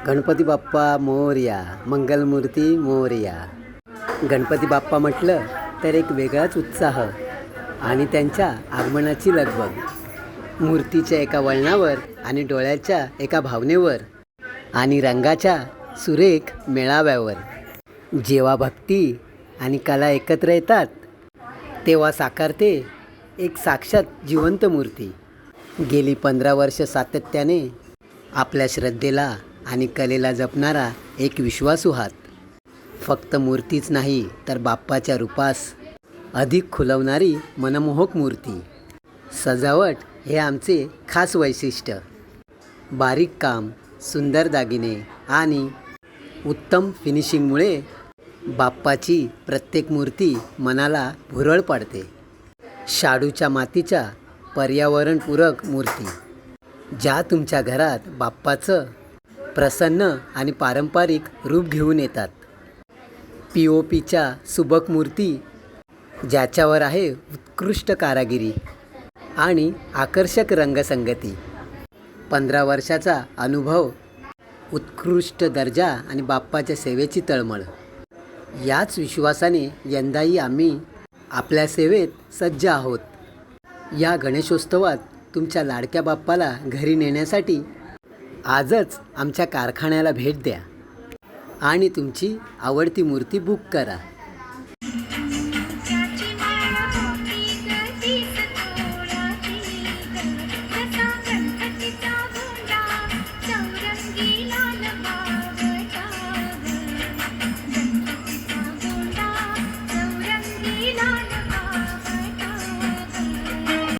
गणपती बाप्पा मोरया, मंगलमूर्ती मोरया. गणपती बाप्पा म्हटलं तर एक वेगळाच उत्साह आणि त्यांच्या आगमनाची लगबग. मूर्तीच्या एका वळणावर आणि डोळ्याच्या एका भावनेवर आणि रंगाच्या सुरेख मेळाव्यावर जेव्हा भक्ती आणि कला एकत्र येतात तेव्हा साकारते एक साक्षात जिवंत मूर्ती. गेली 15 वर्ष सातत्याने आपल्या श्रद्धेला आणि कलेला जपणारा एक विश्वासू हात. फक्त मूर्तीच नाही तर बाप्पाच्या रूपास अधिक खुलवणारी मनमोहक मूर्ती. सजावट हे आमचे खास वैशिष्ट्य. बारीक काम, सुंदर दागिने आणि उत्तम फिनिशिंगमुळे बाप्पाची प्रत्येक मूर्ती मनाला भुरळ पाडते. शाडूच्या मातीच्या पर्यावरणपूरक मूर्ती ज्या तुमच्या घरात बाप्पाचं प्रसन्न आणि पारंपरिक रूप घेऊन येतात. POPच्या सुबक मूर्ती ज्याच्यावर आहे उत्कृष्ट कारागिरी आणि आकर्षक रंगसंगती. 15 वर्षाचा अनुभव, उत्कृष्ट दर्जा आणि बाप्पाच्या सेवेची तळमळ. याच विश्वासाने यंदाही आम्ही आपल्या सेवेत सज्ज आहोत. या गणेशोत्सवात तुमच्या लाडक्या बाप्पाला घरी नेण्यासाठी आजच आमच्या कारखान्याला भेट द्या आणि तुमची आवडती मूर्ती बुक करा.